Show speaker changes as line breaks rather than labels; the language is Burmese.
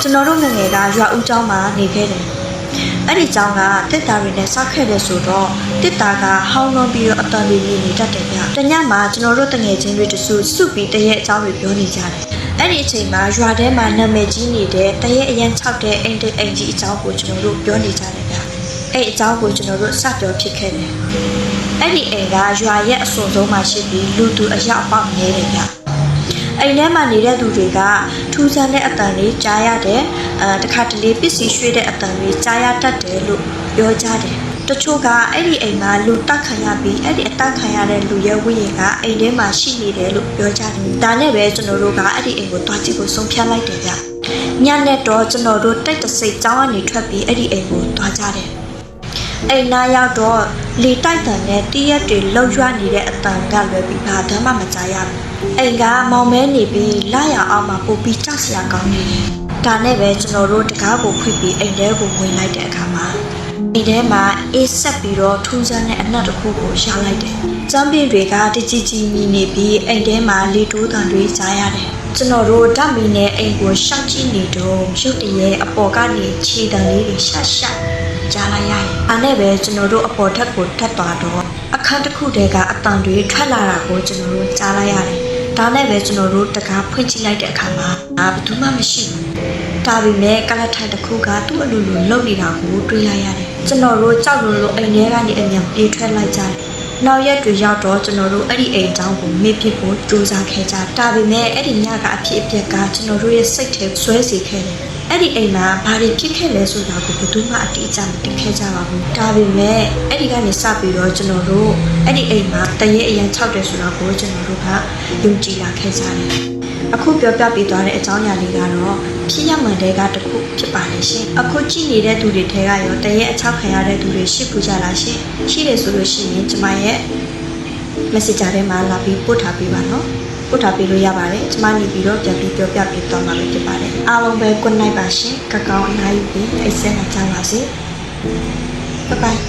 ကျွန်တော်တို့ငငယ်ကရွာဦးကျောင်းမှာနေခဲ့တယ်အဲ့ဒီကျောင်းကတစ်တာတွေနဲ့စောက်ခဲ့တယ်ဆိုတော့တစ်တာကဟောင်းလုံးပြီးတော့အတန်လေးနေတတ်တယ်ဗျတညမှာကျွန်တော်တို့တငယ်ချင်းတွေတစုစုပြီးတရက်အကြောင်းတွေပြောနေကြတယ်အဲ့ဒီအချိန်မှာရွာထဲမှာနာမည်ကြီးနေတဲ့တရက်အရန်၆တဲ့အိမ်တိတ်အိမ်ကြီးအကြောင်းကိုကျွန်တော်တို့ပြောနေကြတယ်ဗျအဲ့အကြောင်းကိုကျွန်တော်တို့စပြောဖြစ်ခဲ့တယ်အဲ့ဒီအိမ်ကရွာရဲ့အစွန်ဆုံးမှာရှိပြီးလူသူအယောက်ပေါက်နေတယ်ဗျအိမ်ထဲမှာနေတဲ့သူတွေကထူးဆန်းတဲ့အတန်လေးကြားရတယ်တခါတလေပစ္စည်းရွှေ့တဲ့အတန်လေးကြားရတတ်တယ်လို့ပြောကြတယ်တချို့ကအဲ့ဒီအိမ်မှာလူတက်ခံရပြီးအဲ့ဒီအတက်ခံရတဲ့လူရဲ့ဝိညာဉ်ကအိမ်ထဲမှာရှိနေတယ်လို့ပြောကြတယ်ဒါနဲ့ပဲကျွန်တော်တို့ကအဲ့ဒီအိမ်ကိုတွားကြည့်ဖို့ဆုံးဖြတ်လိုက်တယ်ဗျညနဲ့တော့ကျွန်တော်တို့တိတ်တဆိတ်ကျောင်းကနေထွက်ပြီးအဲ့ဒီအိမ်ကိုတွားကြတယ်အိမ်နာရောက်တော့လေတိုက်တန်နဲ့တရက်တွေလှုပ်ရွနေတဲ့အတန်ကလွယ်ပြီးဘာမှမကြားရဘူးအိမ်ကမောင်မဲနေပြီးလာရအောင်မှပို့ပြီးကြောက်စရာကောင်းနေတယ်ဒါနဲ့ပဲကျွန်တော်တို့တကားကိုဖွင့်ပြီးအိမ်ထဲကိုဝင်လိုက်တဲ့အခါမှာအိမ်ထဲမှာအေးဆက်ပြီးတော့ထူးဆန်းတဲ့အနက်တစ်ခုကိုရှာလိုက်တယ်ကျမ်းပြင်တွေကတကြီးကြီးမြည်နေပြီးအိမ်ထဲမှာလေတိုးတန်တွေကြားရတယ်ကျွန်တော်တို့ဓာတ်မီနဲ့အိမ်ကိုရှောက်ကြည့်နေတော့ရုတ်တရက်အပေါ်ကနေခြေတံလေးတွေရှာကြားလိုက်ရတယ်။အဲ့နဲ့ပဲကျွန်တော်တို့အပေါ်ထက်ကိုတက်သွားတော့အခန်းတစ်ခုတည်းကအတန်တွေထွက်လာတာကိုကျွန်တော်တို့ကြားလိုက်ရတယ်။ဒါနဲ့ပဲကျွန်တော်တို့တကားဖွင့်ကြည့်လိုက်တဲ့အခါမှာဘာမှမရှိဘူး။ဒါပေမဲ့ကလထိုင်တစ်ခုကသူ့အလိုလိုလှုပ်နေတာကိုတွေ့လိုက်ရတယ်။ကျွန်တော်တို့ကြောက်လို့အိမ်ထဲကနေအမြန်ပြေးထွက်လိုက်ကြတယ်။နောက်ရက်တွေရောက်တော့ကျွန်တော်တို့အဲ့ဒီအိမ်အကြောင်းကိုမေ့ပြစ်ဖို့ကြိုးစားခဲ့ကြ။ဒါပေမဲ့အဲ့ဒီညကအဖြစ်အပျက်ကကျွန်တော်တို့ရဲ့စိတ်ထဲဆွဲစီခဲ့တယ်။အဲ့ဒီအိမ်မှာဘာတွေဖြစ်ခဲ့လဲဆိုတာကိုဘယ်သူမှအတိအကျမသိခဲ့ကြပါဘူးဒါပေမဲ့အဲ့ဒီကနေစပြီးတော့ကျွန်တော်တို့အဲ့ဒီအိမ်မှာတရေအရန်၆တယ်ဆိုတာကိုကျွန်တော်တို့ကယုံကြည်လာခဲ့ကြတယ်အခုပြောပြပေးသွားတဲ့အကြောင်းအရာလေးကတော့ဖြစ်ရမှန်တဲ့ကတစ်ခုဖြစ်ပါလေရှင်အခုကြည့်နေတဲ့သူတွေထဲကရောတရေအချောက်ခံရတဲ့သူတွေရှိဘူးကြလားရှင်ရှိတယ်ဆိုလို့ရှိရင်ကျွန်မရဲ့ messenger ထဲမှာလာပြီးပို့ထားပေးပါနော်ပို့ထားပေးလို့ရပါတယ်ကျွန်မနေပြီးတော့ပြန်ပြီးပြောပြပေးသွားမှာဖြစ်ပါတယ်အားလုံးပဲ good night ပါရှင်ကောင်းကောင်းအနားယူပြီးအိတ်ဆက်နိုင်ကြပါစေ bye bye